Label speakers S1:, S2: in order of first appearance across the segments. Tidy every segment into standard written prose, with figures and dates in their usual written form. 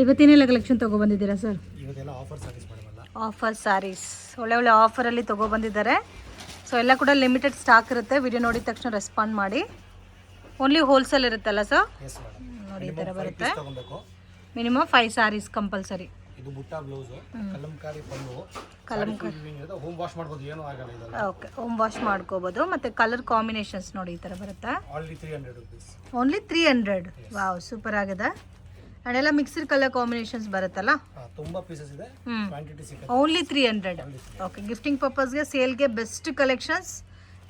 S1: ಇವತ್ತೇನೆಲ್ಲ collection ತೊಗೊಬಂದಿದ್ದೀರಾ sir?
S2: ಇವತ್ತೆಲ್ಲ offer saris madam ಅಲ್ಲ.
S1: Offer saris ಒಳ್ಳೆ ಒಳ್ಳೆ ಆಫರಲ್ಲಿ ತೊಗೊಬಂದಿದ್ದಾರೆ. ಸೊ ಎಲ್ಲ ಕೂಡ ಲಿಮಿಟೆಡ್ ಸ್ಟಾಕ್ ಇರುತ್ತೆ. ವಿಡಿಯೋ ನೋಡಿದ ತಕ್ಷಣ ರೆಸ್ಪಾಂಡ್ ಮಾಡಿ. ಓನ್ಲಿ ಹೋಲ್ಸೇಲ್ ಇರುತ್ತಲ್ಲ ಸರ್?
S2: Yes madam.
S1: ನೋಡಿ ಈ ಥರ ಬರುತ್ತೆ.
S2: ತಗೊಬೇಕು.
S1: Minimum 5 sarees compulsory.
S2: ಇದು ಬುಟ್ಟ blouse, Kalamkari pallu,
S1: Kalamkari
S2: home wash ಮಾಡ್ಬೋದು, ಏನೂ ಆಗಲ್ಲ ಇದಲ್ಲ.
S1: ಓಕೆ, ಹೋಮ್ ವಾಶ್ ಮಾಡ್ಕೋಬೋದು. ಮತ್ತು ಕಲರ್ ಕಾಂಬಿನೇಷನ್ಸ್ ನೋಡಿ ಈ ಥರ ಬರುತ್ತೆ.
S2: Only 300 rupees.
S1: Only 300. Wow, super ಆಗಿದೆ. ಆ್ಯಂಡ್ ಎಲ್ಲ ಮಿಕ್ಸ್ಡ್ ಕಲರ್ ಕಾಂಬಿನೇಷನ್ಸ್ ಬರುತ್ತಲ್ಲ?
S2: ತುಂಬಾ ಪೀಸಸ್ ಇದೆ, ಕ್ವಾಂಟಿಟಿ ಸಿಗುತ್ತೆ.
S1: ಓನ್ಲಿ 300. ಓಕೆ, ಗಿಫ್ಟಿಂಗ್ ಪರ್ಪಸ್ಗೆ, ಸೇಲ್ಗೆ ಬೆಸ್ಟ್ ಕಲೆಕ್ಷನ್ಸ್.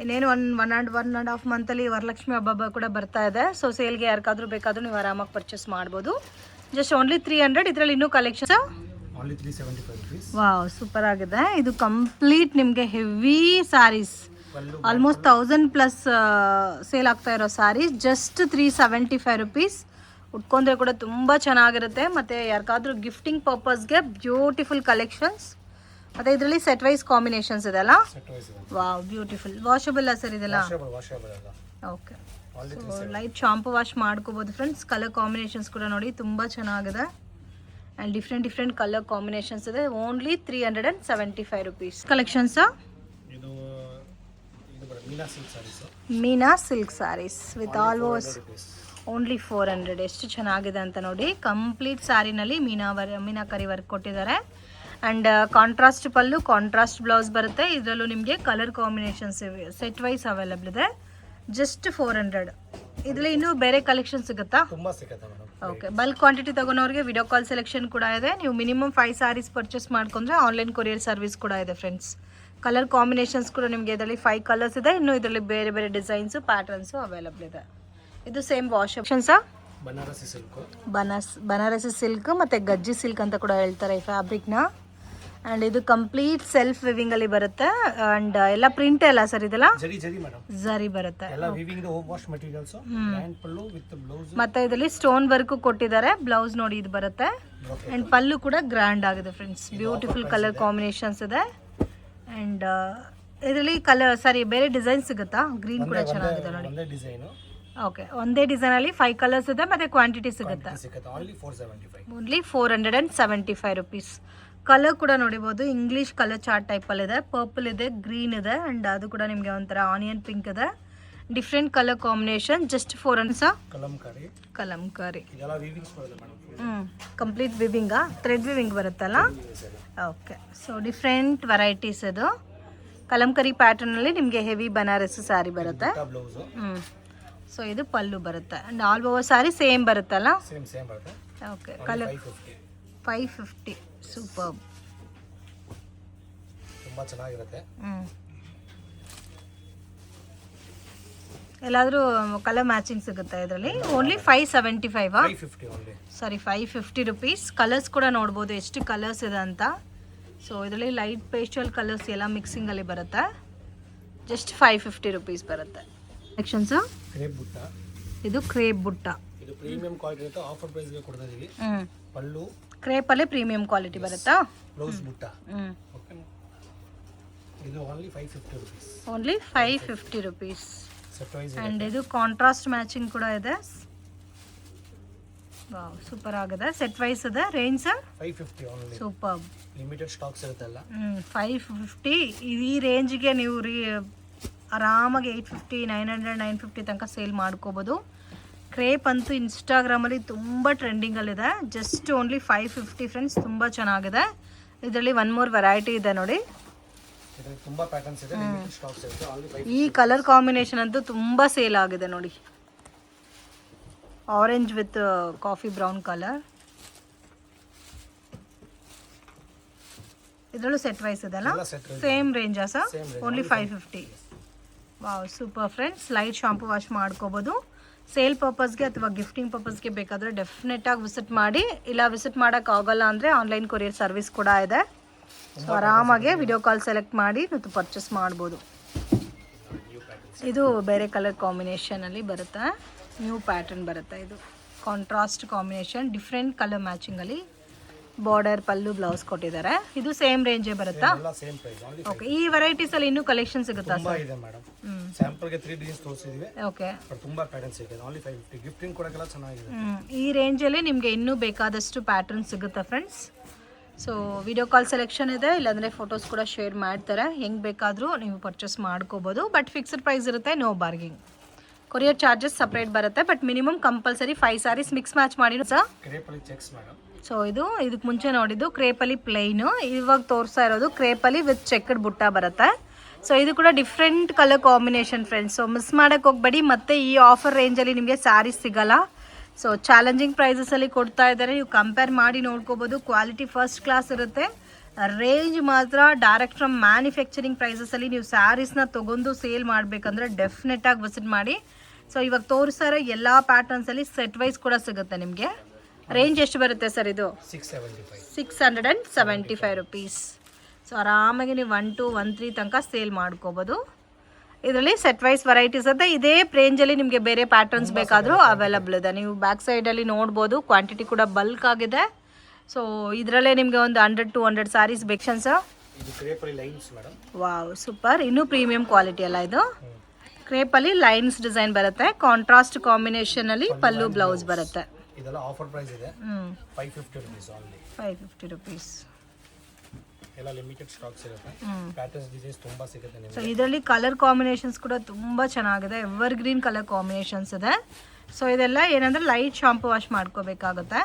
S1: ಇನ್ನೇನು ಒನ್ ಆ್ಯಂಡ್ ಹಾಫ್ ಮಂತಲ್ಲಿ ವರಲಕ್ಷ್ಮಿ ಹಬ್ಬ ಕೂಡ ಬರ್ತಾ ಇದೆ. ಸೊ ಸೇಲ್ಗೆ ಯಾರಿಗಾದ್ರೂ ಬೇಕಾದರೂ ನೀವು ಆರಾಮಾಗಿ ಪರ್ಚೇಸ್ ಮಾಡ್ಬೋದು. Just only 300. ಇದರಲ್ಲಿ ಇನ್ನೂ collections
S2: only 375 rupees.
S1: Wow, super ಆಗಿದೆ. ಇದು ಕಂಪ್ಲೀಟ್ ನಿಮಗೆ ಹೆವಿ ಸ್ಯಾರೀಸ್, ಆಲ್ಮೋಸ್ಟ್ 1000+ ಸೇಲ್ ಆಗ್ತಾ ಇರೋ ಸ್ಯಾರೀಸ್ ಜಸ್ಟ್ 375 rupees. ಉಟ್ಕೊಂಡ್ರೆ ಕೂಡ ತುಂಬ ಚೆನ್ನಾಗಿರುತ್ತೆ. ಮತ್ತು ಯಾರಿಗಾದ್ರೂ ಗಿಫ್ಟಿಂಗ್ ಪರ್ಪಸ್ಗೆ ಬ್ಯೂಟಿಫುಲ್ ಕಲೆಕ್ಷನ್ಸ್. ಮತ್ತು ಇದರಲ್ಲಿ ಸೆಟ್ ವೈಸ್ ಕಾಂಬಿನೇಷನ್ಸ್ ಇದೆಲ್ಲ. Wow, beautiful. ವಾಷಬಲ್ ಸರ್ ಇದೆಲ್ಲ? Okay, so light shampoo wash ಮಾಡ್ಕೋಬೋದು ಫ್ರೆಂಡ್ಸ್. ಕಲರ್ ಕಾಂಬಿನೇಷನ್ಸ್ ಕೂಡ ನೋಡಿ ತುಂಬ ಚೆನ್ನಾಗಿದೆ. ಆ್ಯಂಡ್ ಡಿಫ್ರೆಂಟ್ ಕಲರ್ ಕಾಂಬಿನೇಷನ್ಸ್ ಇದೆ. Only 375 rupees. Collections Meena silk sarees with almost only 400. ಎಷ್ಟು ಚೆನ್ನಾಗಿದೆ ಅಂತ ನೋಡಿ. ಕಂಪ್ಲೀಟ್ ಸ್ಯಾರಿನಲ್ಲಿ ಮೀನಾಕರಿ ವರ್ಕ್ ಕೊಟ್ಟಿದ್ದಾರೆ. And contrast pallu, contrast blouse ಬರುತ್ತೆ. ಇದರಲ್ಲೂ ನಿಮಗೆ colour combinations set wise available ಇದೆ. ಜಸ್ಟ್ 400. ಇದರಲ್ಲಿ ಇನ್ನೂ ಬೇರೆ ಕಲೆಕ್ಷನ್ ಸಿಗುತ್ತಾ?
S2: ತುಂಬಾ ಸಿಗುತ್ತೆ ಮೇಡಮ್.
S1: ಓಕೆ, ಬಲ್ಕ್ ಕ್ವಾಂಟಿಟಿ ತಗೊಳೋರಿಗೆ ವಿಡಿಯೋ ಕಾಲ್ ಸೆಲೆಕ್ಷನ್ ಕೂಡ ಇದೆ. ನೀವು ಮಿನಿಮಮ್ 5 ಸ್ಯಾರೀಸ್ ಪರ್ಚೇಸ್ ಮಾಡ್ಕೊಂಡ್ರೆ ಆನ್ಲೈನ್ ಕೊರಿಯರ್ ಸರ್ವಿಸ್ ಕೂಡ ಇದೆ ಫ್ರೆಂಡ್ಸ್. ಕಲರ್ ಕಾಂಬಿನೇಷನ್ಸ್ ಕೂಡ ನಿಮಗೆ ಇದರಲ್ಲಿ 5 ಕಲರ್ಸ್ ಇದೆ. ಇನ್ನು ಇದರಲ್ಲಿ ಬೇರೆ ಬೇರೆ ಡಿಸೈನ್ಸು ಪ್ಯಾಟರ್ನ್ಸು ಅವೈಲಬಲ್ ಇದೆ. ಇದು ಸೇಮ್ ವಾಶ್ ಆಪ್ಷನ್ಸಾ? ಬನಾರಸಿ ಸಿಲ್ಕ್ ಮತ್ತು ಗಜ್ಜಿ ಸಿಲ್ಕ್ ಅಂತ ಕೂಡ ಹೇಳ್ತಾರೆ ಈ ಫ್ಯಾಬ್ರಿಕ್ನ. ಆ್ಯಂಡ್ ಇದು ಕಂಪ್ಲೀಟ್ ಸೆಲ್ಫ್ ವಿವಿಂಗಲ್ಲಿ ಬರುತ್ತೆ. ಆ್ಯಂಡ್ ಎಲ್ಲ ಪ್ರಿಂಟ್ ಎಲ್ಲ ಸರ್ ಇದೆಲ್ಲ ಝರಿ ಬರುತ್ತೆ. ಮತ್ತು ಇದರಲ್ಲಿ ಸ್ಟೋನ್ ವರ್ಕು ಕೊಟ್ಟಿದ್ದಾರೆ. ಬ್ಲೌಸ್ ನೋಡಿ ಇದು ಬರುತ್ತೆ. ಆ್ಯಂಡ್ ಪಲ್ಲು ಕೂಡ ಗ್ರ್ಯಾಂಡ್ ಆಗಿದೆ ಫ್ರೆಂಡ್ಸ್. ಬ್ಯೂಟಿಫುಲ್ ಕಲರ್ ಕಾಂಬಿನೇಷನ್ಸ್ ಇದೆ. ಆ್ಯಂಡ್ ಇದರಲ್ಲಿ ಬೇರೆ ಡಿಸೈನ್ ಸಿಗುತ್ತಾ? ಗ್ರೀನ್ ಕೂಡ ಚೆನ್ನಾಗಿದೆ ನೋಡಿ. ಓಕೆ, ಒಂದೇ ಡಿಸೈನಲ್ಲಿ 5 ಕಲರ್ಸ್ ಇದೆ ಮತ್ತು ಕ್ವಾಂಟಿಟಿ ಸಿಗುತ್ತೆ. Only 475 rupees. ಕಲರ್ ಕೂಡ ನೋಡಿಬೋದು. ಇಂಗ್ಲೀಷ್ ಕಲರ್ ಚಾರ್ಟ್ ಟೈಪಲ್ಲಿದೆ. ಪರ್ಪಲ್ ಇದೆ, ಗ್ರೀನ್ ಇದೆ, ಆ್ಯಂಡ್ ಅದು ಕೂಡ ನಿಮಗೆ ಒಂಥರ ಆನಿಯನ್ ಪಿಂಕ್ ಇದೆ. Different colour combination. Just 400. Kalamkari complete ವಿವಿಂಗಾ? ಥ್ರೆಡ್ ವಿವಿಂಗ್ ಬರುತ್ತಲ್ಲ? ಓಕೆ, ಸೊ ಡಿಫ್ರೆಂಟ್ ವೆರೈಟೀಸ್ ಇದು. ಕಲಂಕಾರಿ ಪ್ಯಾಟರ್ನಲ್ಲಿ ನಿಮಗೆ ಹೆವಿ ಬನಾರಸಿ ಸ್ಯಾರಿ ಬರುತ್ತೆ. ಸೊ ಇದು ಪಲ್ಲು ಬರುತ್ತೆ. And all over saree same ಬರುತ್ತಲ್ಲ? Okay, colour 550. ಸೂಪರ್,
S2: ತುಂಬಾ ಚೆನ್ನಾಗಿರುತ್ತೆ.
S1: ಎಲ್ಲಾದರೂ ಕಲರ್ ಮ್ಯಾಚಿಂಗ್ ಸಿಗುತ್ತೆ ಇದರಲ್ಲಿ. ಓನ್ಲಿ 575. ಸಾರಿ, 550 rupees. ಕಲರ್ಸ್ ಕೂಡ ನೋಡ್ಬೋದು ಎಷ್ಟು ಕಲರ್ಸ್ ಇದೆ ಅಂತ. ಸೊ ಇದರಲ್ಲಿ ಲೈಟ್ ಪೇಸ್ಟಲ್ ಕಲರ್ಸ್ ಎಲ್ಲ ಮಿಕ್ಸಿಂಗಲ್ಲಿ ಬರುತ್ತೆ. ಜಸ್ಟ್ 550 rupees ಬರುತ್ತೆ. ಸೆಕ್ಷನ್ಸ್ ಇದು ಕ್ರೇಪ್ ಬುಟ್ಟ.
S2: ಇದು ಪ್ರೀಮಿಯಂ ಕ್ವಾಲಿಟಿ ಇರುತ್ತೆ. ಆಫರ್ ಪ್ರೈಸ್ ಗೆ ಕೊಡ್ತಾ ಇದೀವಿ. ಪಲ್ಲು
S1: ಕ್ರೇಪ್ ಅಲ್ಲಿ ಪ್ರೀಮಿಯಂ ಕ್ವಾಲಿಟಿ ಬರುತ್ತಾ?
S2: ಬ್ಲೌಸ್ ಬುಟ್ಟ. ಓಕೆ, ಇದು only 550 rupees.
S1: Only 550 rupees.
S2: Set wise.
S1: And ಇದು ಕಾಂಟ್ರಾಸ್ಟ್ ಮ್ಯಾಚಿಂಗ್ ಕೂಡ ಇದೆ. ವಾವ್, ಸೂಪರ್ ಆಗಿದೆ. ಸೆಟ್ ವೈಸ್ ಇದೆ. Range
S2: 550 only.
S1: Super.
S2: Limited stocks ಇರುತ್ತೆ ಅಲ್ಲ.
S1: 550. ಈ ರೇಂಜ್ಗೆ ನೀವು ಆರಾಮಾಗಿ 850, 900, 950 ತನಕ ಸೇಲ್ ಮಾಡ್ಕೋಬೋದು. ಕ್ರೇಪ್ ಅಂತೂ ಇನ್ಸ್ಟಾಗ್ರಾಮಲ್ಲಿ ತುಂಬ ಟ್ರೆಂಡಿಂಗಲ್ಲಿದೆ. Just only 550 friends. ತುಂಬ ಚೆನ್ನಾಗಿದೆ. ಇದರಲ್ಲಿ ಒನ್ ಮೋರ್ ವೆರೈಟಿ ಇದೆ ನೋಡಿ. ಈ ಕಲರ್ ಕಾಂಬಿನೇಷನ್ ಅಂತೂ ತುಂಬ ಸೇಲ್ ಆಗಿದೆ ನೋಡಿ. Orange with coffee brown colour. ಇದರಲ್ಲೂ ಸೆಟ್ ವೈಸ್ ಇದೆಲ್ಲ? ಸೇಮ್ ರೇಂಜಾ ಸರ್? Only 550. Wow, super friends. Light shampoo wash ಮಾಡ್ಕೋಬೋದು. ಸೇಲ್ ಪರ್ಪಸ್ಗೆ ಅಥವಾ ಗಿಫ್ಟಿಂಗ್ ಪರ್ಪಸ್ಗೆ ಬೇಕಾದರೆ ಡೆಫಿನೆಟಾಗಿ ವಿಸಿಟ್ ಮಾಡಿ. ಇಲ್ಲ ವಿಸಿಟ್ ಮಾಡೋಕ್ಕಾಗಲ್ಲ ಅಂದರೆ ಆನ್ಲೈನ್ ಕೊರಿಯರ್ ಸರ್ವಿಸ್ ಕೂಡ ಇದೆ. ಸೊ ಆರಾಮಾಗಿ ವಿಡಿಯೋ ಕಾಲ್ ಸೆಲೆಕ್ಟ್ ಮಾಡಿ ಮತ್ತು ಪರ್ಚೇಸ್ ಮಾಡ್ಬೋದು. ಇದು ಬೇರೆ ಕಲರ್ ಕಾಂಬಿನೇಷನಲ್ಲಿ ಬರುತ್ತೆ. ನ್ಯೂ ಪ್ಯಾಟರ್ನ್ ಬರುತ್ತೆ. ಇದು ಕಾಂಟ್ರಾಸ್ಟ್ ಕಾಂಬಿನೇಷನ್, ಡಿಫ್ರೆಂಟ್ ಕಲರ್ ಮ್ಯಾಚಿಂಗಲ್ಲಿ ಬಾರ್ಡರ್ ಪಲ್ಲು ಬ್ಲೌಸ್ ಕೊಟ್ಟಿದ್ದಾರೆ. ಇದು ಸೇಮ್ ರೇಂಜೇ ಬರುತ್ತಾ?
S2: ಎಲ್ಲ ಸೇಮ್ ಪ್ರೈಸ್ ಓನ್ಲಿ
S1: ಓಕೆ. ಈ ವೆರೈಟೀಸ್ ಅಲ್ಲಿ ಇನ್ನೂ ಕಲೆಕ್ಷನ್ ಸಿಗುತ್ತಾ
S2: ತುಂಬಾ ಇದೆ ಮೇಡಮ್. ಸ್ಯಾಂಪಲ್ ಗೆ 3 ಡಿಸೈನ್ಸ್ ತೋರಿಸಿದೀವಿ.
S1: ಓಕೆ.
S2: ಬಟ್ ತುಂಬಾ ಪ್ಯಾಟರ್ನ್ಸ್ ಇದೆ. ಓನ್ಲಿ 550 ಗಿಫ್ಟಿಂಗ್ ಕೊಡಕ್ಕೆಲ್ಲ ಚೆನ್ನಾಗಿದೆ.
S1: ಈ ರೇಂಜ್ ಅಲ್ಲಿ ನಿಮಗೆ ಇನ್ನೂ ಬೇಕಾದಷ್ಟು ಪ್ಯಾಟರ್ನ್ ಸಿಗುತ್ತೆ friends. So video call selection ಇದೆ, ಇಲ್ಲಾಂದರೆ ಫೋಟೋಸ್ ಕೂಡ ಶೇರ್ ಮಾಡ್ತಾರೆ. ಹೆಂಗೆ ಬೇಕಾದರೂ ನೀವು ಪರ್ಚೇಸ್ ಮಾಡ್ಕೋಬೋದು. ಬಟ್ ಫಿಕ್ಸ್ಡ್ ಪ್ರೈಸ್ ಇರುತ್ತೆ, no bargaining. Courier charges separate ಬರುತ್ತೆ, but minimum compulsory 5 sarees mix match ಮಾಡಿ ಸರ್.
S2: ಕ್ರೇಪಲ್ಲಿ ಚೆಕ್ಸ್ ಮೇಡಮ್.
S1: ಸೊ ಇದಕ್ಕೆ ಮುಂಚೆ ನೋಡಿದ್ದು ಕ್ರೇಪಲ್ಲಿ ಪ್ಲೈನು, ಇವಾಗ ತೋರಿಸ್ತಾ ಇರೋದು ಕ್ರೇಪಲ್ಲಿ ವಿತ್ ಚೆಕ್ಡ್ ಬುಟ್ಟ ಬರುತ್ತೆ. ಸೊ ಇದು ಕೂಡ different colour combination friends. So miss ಮಾಡೋಕ್ಕೆ ಹೋಗಬೇಡಿ. ಮತ್ತು ಈ ಆಫರ್ ರೇಂಜಲ್ಲಿ ನಿಮಗೆ ಸ್ಯಾರೀಸ್ ಸಿಗಲ್ಲ. ಸೊ ಚಾಲೆಂಜಿಂಗ್ ಪ್ರೈಸಸಲ್ಲಿ ಕೊಡ್ತಾ ಇದ್ದಾರೆ, ನೀವು ಕಂಪೇರ್ ಮಾಡಿ ನೋಡ್ಕೋಬೋದು. ಕ್ವಾಲಿಟಿ ಫಸ್ಟ್ ಕ್ಲಾಸ್ ಇರುತ್ತೆ. ರೇಂಜ್ ಮಾತ್ರ ಡೈರೆಕ್ಟ್ ಫ್ರಮ್ ಮ್ಯಾನುಫ್ಯಾಕ್ಚರಿಂಗ್ ಪ್ರೈಸಸಲ್ಲಿ ನೀವು ಸ್ಯಾರೀಸ್ನ ತೊಗೊಂಡು ಸೇಲ್ ಮಾಡಬೇಕಂದ್ರೆ ಡೆಫಿನೆಟಾಗಿ ವಿಸಿಟ್ ಮಾಡಿ. ಸೊ ಇವಾಗ ತೋರಿಸ್ತಾ ಇರೋ ಎಲ್ಲ ಪ್ಯಾಟರ್ನ್ಸಲ್ಲಿ ಸೆಟ್ ವೈಸ್ ಕೂಡ ಸಿಗುತ್ತೆ ನಿಮಗೆ. ರೇಂಜ್ ಎಷ್ಟು ಬರುತ್ತೆ ಸರ್ ಇದು? 675 ರುಪೀಸ್. ಸೊ ಆರಾಮಾಗಿ ನೀವು 1 2 1 3 ತನಕ ಸೇಲ್ ಮಾಡ್ಕೋಬೋದು. ಇದರಲ್ಲಿ ಸೆಟ್ ವೈಸ್ ವೆರೈಟೀಸ್ ಇದೆ. ಇದೇ ರೇಂಜಲ್ಲಿ ನಿಮಗೆ ಬೇರೆ ಪ್ಯಾಟರ್ನ್ಸ್ ಬೇಕಾದರೂ ಅವೈಲಬಲ್ ಇದೆ. ನೀವು ಬ್ಯಾಕ್ ಸೈಡಲ್ಲಿ ನೋಡ್ಬೋದು, ಕ್ವಾಂಟಿಟಿ ಕೂಡ ಬಲ್ಕ್ ಆಗಿದೆ. ಸೊ ಇದರಲ್ಲೇ ನಿಮಗೆ ಒಂದು 100 to 200 ಸ್ಯಾರೀಸ್ ಬೇಕು ಸರ್. Wow, super. ಇನ್ನೂ ಪ್ರೀಮಿಯಂ ಕ್ವಾಲಿಟಿ ಅಲ್ಲ ಇದು. ಕ್ರೇಪಲ್ಲಿ ಲೈನ್ಸ್ ಡಿಸೈನ್ ಬರುತ್ತೆ, ಕಾಂಟ್ರಾಸ್ಟ್ ಕಾಂಬಿನೇಷನಲ್ಲಿ ಪಲ್ಲು ಬ್ಲೌಸ್ ಬರುತ್ತೆ.
S2: ಇದೆಲ್ಲ ಆಫರ್ ಪ್ರೈಸ್ ಇದೆ. 550 rupees ಓನ್ಲಿ. 550
S1: rupees.
S2: ಎಲ್ಲ ಲಿಮಿಟೆಡ್ ಸ್ಟಾಕ್ಸ್ ಇರುತ್ತೆ. ಪ್ಯಾಟರ್ನ್ಸ್ ಡಿಸೈನ್ಸ್ ತುಂಬಾ ಸಿಗುತ್ತೆ ನಿಮಗೆ.
S1: ಸೊ ಇದರಲ್ಲಿ ಕಲರ್ ಕಾಂಬಿನೇಷನ್ಸ್ ಕೂಡ ತುಂಬಾ ಚೆನ್ನಾಗಿದೆ. ಎವರ್ ಗ್ರೀನ್ ಕಲರ್ ಕಾಂಬಿನೇಷನ್ಸ್ ಇದೆ. ಸೊ ಇದೆಲ್ಲ ಏನಂದ್ರೆ ಲೈಟ್ ಶಾಂಪು ವಾಶ್ ಮಾಡ್ಕೋಬೇಕಾಗುತ್ತೆ.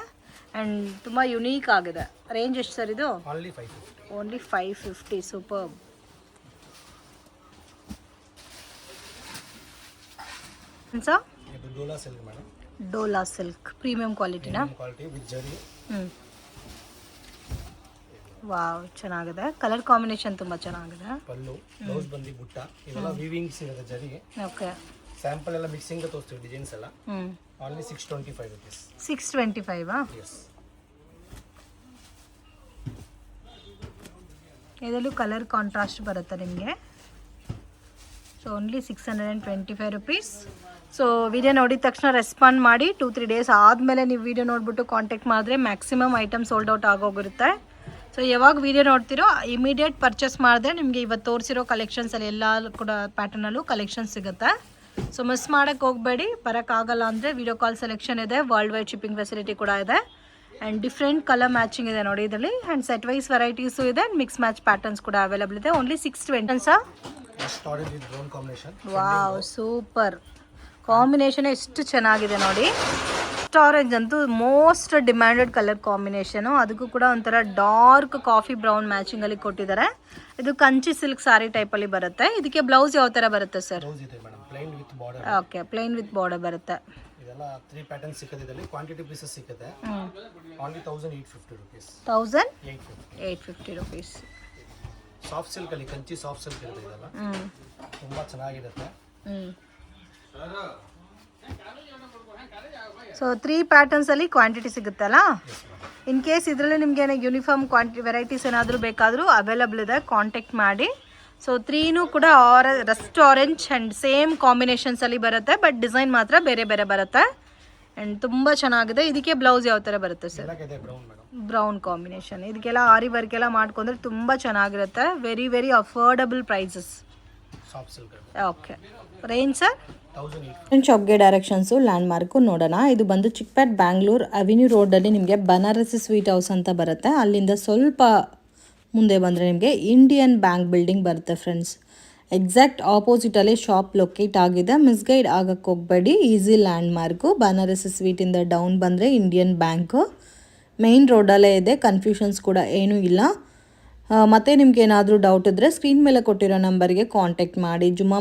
S1: ಆ್ಯಂಡ್ ತುಂಬ ಯುನೀಕ್ ಆಗಿದೆ. ರೇಂಜ್ ಎಷ್ಟು ಸರ್ ಇದು?
S2: ಓನ್ಲಿ 550.
S1: ಓನ್ಲಿ 550. ಸೂಪರ್. ಸರ್
S2: ಇದು Dola silk madam.
S1: Dola silk premium ಕ್ವಾಲಿಟಿನಾ?
S2: Quality with zari.
S1: ವಾವ್, ಚೆನ್ನಾಗಿದೆ. ಕಲರ್ ಕಾಂಬಿನೇಷನ್ ತುಂಬಾ ಚೆನ್ನಾಗಿದೆ.
S2: ಪಲ್ಲು ಬ್ಲೌಸ್ ಬಂದಿ ಬುಟ್ಟ ಇವೆಲ್ಲ ವೀವಿಂಗ್ಸ್ ಇರುತ್ತೆ ಜರಿಗೆ.
S1: ಓಕೆ.
S2: ಸ್ಯಾಂಪಲ್ ಎಲ್ಲ ಮಿಕ್ಸಿಂಗ್ ತೋರಿಸ್ತೀವಿ ಡಿಸೈನ್ಸ್ ಎಲ್ಲ. Only 625 rupees.
S1: 625 ಆ?
S2: ಎಸ್.
S1: ಇದರಲ್ಲೂ ಕಲರ್ ಕಾಂಟ್ರಾಸ್ಟ್ ಬರುತ್ತೆ ನಿಮಗೆ. So only 625 rupees. So video ನೋಡಿದ ತಕ್ಷಣ ರೆಸ್ಪಾಂಡ್ ಮಾಡಿ. 2-3 ಡೇಸ್ ಆದಮೇಲೆ ನೀವು ವಿಡಿಯೋ ನೋಡಿಬಿಟ್ಟು ಕಾಂಟ್ಯಾಕ್ಟ್ ಮಾಡಿದ್ರೆ ಮ್ಯಾಕ್ಸಿಮಮ್ ಐಟಮ್ ಸೋಲ್ಡ್ ಔಟ್ ಆಗೋಗಿರುತ್ತೆ. ಸೊ ಯಾವಾಗ ವಿಡಿಯೋ ನೋಡ್ತಿರೋ ಇಮಿಡಿಯೇಟ್ ಪರ್ಚೇಸ್ ಮಾಡಿದ್ರೆ ನಿಮಗೆ ಇವತ್ತು ತೋರಿಸಿರೋ ಕಲೆಕ್ಷನ್ಸಲ್ಲಿ ಎಲ್ಲ ಕೂಡ ಪ್ಯಾಟರ್ನಲ್ಲೂ ಕಲೆಕ್ಷನ್ ಸಿಗುತ್ತೆ. ಸೊ ಮಿಸ್ ಮಾಡೋಕ್ಕೆ ಹೋಗಬೇಡಿ. ಬರೋಕ್ಕಾಗಲ್ಲ ಅಂದರೆ ವಿಡಿಯೋ ಕಾಲ್ ಸೆಲೆಕ್ಷನ್ ಇದೆ, ವರ್ಲ್ಡ್ ವೈಡ್ ಶಿಪ್ಪಿಂಗ್ ಫೆಸಿಲಿಟಿ ಕೂಡ ಇದೆ. ಆ್ಯಂಡ್ ಡಿಫ್ರೆಂಟ್ ಕಲರ್ ಮ್ಯಾಚಿಂಗ್ ಇದೆ ನೋಡಿ ಇದರಲ್ಲಿ. ಆ್ಯಂಡ್ ಸೆಟ್ ವೈಸ್ ವೆರೈಟೀಸು ಇದೆ, ಮಿಕ್ಸ್ ಮ್ಯಾಚ್ ಪ್ಯಾಟರ್ನ್ಸ್ ಕೂಡ ಅವೈಲಬಲ್ ಇದೆ. Only 620 sir. Wow, super. Combination ಎಷ್ಟು ಚೆನ್ನಾಗಿದೆ ನೋಡಿ. ಆರೆಂಜ್ ಅಂತೂ ಮೋಸ್ಟ್ ಡಿಮ್ಯಾಂಡೆಡ್ ಕಲರ್ ಕಾಂಬಿನೇಷನು. ಅದಕ್ಕೂ ಕೂಡ ಒಂಥರ ಡಾರ್ಕ್ ಕಾಫಿ ಬ್ರೌನ್ ಮ್ಯಾಚಿಂಗಲ್ಲಿ ಕೊಟ್ಟಿದ್ದಾರೆ. ಇದು ಕಂಚಿ ಸಿಲ್ಕ್ ಸಾರಿ ಟೈಪಲ್ಲಿ ಬರುತ್ತೆ. ಇದಕ್ಕೆ ಬ್ಲೌಸ್ ಯಾವ ಥರ ಬರುತ್ತೆ sir? Okay, plain with border ಬರುತ್ತೆ.
S2: ಇದೆಲ್ಲ 3 ಪ್ಯಾಟರ್ನ್ಸ್ ಸಿಗುತ್ತೆ. ಇದರಲ್ಲಿ ಕ್ವಾಂಟಿಟಿ ಪೀಸಸ್ ಸಿಗುತ್ತೆ. Only 1850 rupees. 1850
S1: rupees.
S2: Soft silk ಅಲ್ಲಿ ಕಂಚಿ ಸಾಫ್ಟ್ ಸಿಲ್ಕ್ ಇರುತ್ತೆ. ಇದೆಲ್ಲ ತುಂಬಾ ಚೆನ್ನಾಗಿರುತ್ತೆ.
S1: ಸೊ 3 ಪ್ಯಾಟರ್ನ್ಸಲ್ಲಿ ಕ್ವಾಂಟಿಟಿ ಸಿಗುತ್ತಲ್ಲ. ಇನ್ ಕೇಸ್ ಇದರಲ್ಲಿ ನಿಮಗೆ ಯೂನಿಫಾರ್ಮ್ ವೆರೈಟೀಸ್ ಏನಾದರೂ ಬೇಕಾದರೂ ಅವೈಲಬಲ್ ಇದೆ, ಕಾಂಟ್ಯಾಕ್ಟ್ ಮಾಡಿ. ಸೊ 3ನೂ ಕೂಡ ರಸ್ಟ್ ಆರೆಂಜ್ ಆ್ಯಂಡ್ ಸೇಮ್ ಕಾಂಬಿನೇಷನ್ಸಲ್ಲಿ ಬರುತ್ತೆ, ಬಟ್ ಡಿಸೈನ್ ಮಾತ್ರ ಬೇರೆ ಬೇರೆ ಬರುತ್ತೆ. ಆ್ಯಂಡ್ ತುಂಬ ಚೆನ್ನಾಗಿದೆ. ಇದಕ್ಕೆ ಬ್ಲೌಸ್ ಯಾವ ಥರ ಬರುತ್ತೆ ಸರ್? Brown combination. ಇದಕ್ಕೆಲ್ಲ ಆರಿ ವರ್ಕ್ ಎಲ್ಲ ಮಾಡ್ಕೊಂಡ್ರೆ ತುಂಬ ಚೆನ್ನಾಗಿರುತ್ತೆ. Very very affordable prices. Okay. Range sir? ಶಾಪ್ಗೆ ಡೈರೆಕ್ಷನ್ಸು ಲ್ಯಾಂಡ್ ಮಾರ್ಕು ನೋಡೋಣ. ಇದು ಬಂದು ಚಿಕ್ಪೇಟ್ ಬ್ಯಾಂಗ್ಳೂರ್ ಅವೆನ್ಯೂ ರೋಡಲ್ಲಿ ನಿಮಗೆ ಬನಾರಸಿ ಸ್ವೀಟ್ ಹೌಸ್ ಅಂತ ಬರುತ್ತೆ. ಅಲ್ಲಿಂದ ಸ್ವಲ್ಪ ಮುಂದೆ ಬಂದರೆ ನಿಮಗೆ ಇಂಡಿಯನ್ ಬ್ಯಾಂಕ್ ಬಿಲ್ಡಿಂಗ್ ಬರುತ್ತೆ ಫ್ರೆಂಡ್ಸ್. ಎಕ್ಸಾಕ್ಟ್ ಆಪೋಸಿಟಲ್ಲಿ ಶಾಪ್ ಲೊಕೇಟ್ ಆಗಿದೆ. ಮಿಸ್ಗೈಡ್ ಆಗಕ್ಕೆ ಹೋಗಬೇಡಿ. Easy ಬನಾರಸಿ ಸ್ವೀಟಿಂದ ಡೌನ್ ಬಂದರೆ ಇಂಡಿಯನ್ ಬ್ಯಾಂಕು ಮೇಯ್ನ್ ರೋಡಲ್ಲೇ ಇದೆ. ಕನ್ಫ್ಯೂಷನ್ಸ್ ಕೂಡ ಏನೂ ಇಲ್ಲ. ಮತ್ತು ನಿಮ್ಗೆ ಏನಾದರೂ ಡೌಟ್ ಇದ್ದರೆ ಸ್ಕ್ರೀನ್ ಮೇಲೆ ಕೊಟ್ಟಿರೋ ನಂಬರ್ಗೆ ಕಾಂಟ್ಯಾಕ್ಟ್ ಮಾಡಿ. ಜುಮ್ಮಾ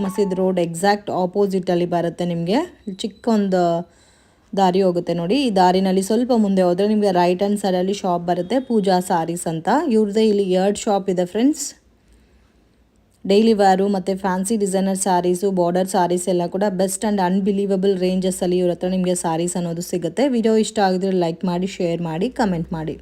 S1: ಮಸೀದ್ ರೋಡ್ ಎಕ್ಸಾಕ್ಟ್ ಆಪೋಸಿಟಲ್ಲಿ ಬರುತ್ತೆ. ನಿಮಗೆ ಚಿಕ್ಕ ಒಂದು ದಾರಿ ಹೋಗುತ್ತೆ ನೋಡಿ. ಈ ದಾರಿನಲ್ಲಿ ಸ್ವಲ್ಪ ಮುಂದೆ ಹೋದರೆ ನಿಮಗೆ ರೈಟ್ ಹ್ಯಾಂಡ್ ಸೈಡಲ್ಲಿ ಶಾಪ್ ಬರುತ್ತೆ, ಪೂಜಾ ಸಾರೀಸ್ ಅಂತ. ಇವ್ರದ್ದೇ ಇಲ್ಲಿ 2 ಶಾಪ್ ಇದೆ ಫ್ರೆಂಡ್ಸ್. ಡೈಲಿ ವೇರು ಮತ್ತು fancy designer sarees, border sarees ಎಲ್ಲ ಕೂಡ ಬೆಸ್ಟ್ ಆ್ಯಂಡ್ ಅನ್ಬಿಲೀವಬಲ್ ರೇಂಜಸ್ಸಲ್ಲಿ ಇವ್ರ ಹತ್ರ ನಿಮಗೆ ಸ್ಯಾರೀಸ್ ಅನ್ನೋದು ಸಿಗುತ್ತೆ. ವಿಡಿಯೋ ಇಷ್ಟ ಆಗಿದ್ರೆ ಲೈಕ್ ಮಾಡಿ, ಶೇರ್ ಮಾಡಿ, ಕಮೆಂಟ್ ಮಾಡಿ.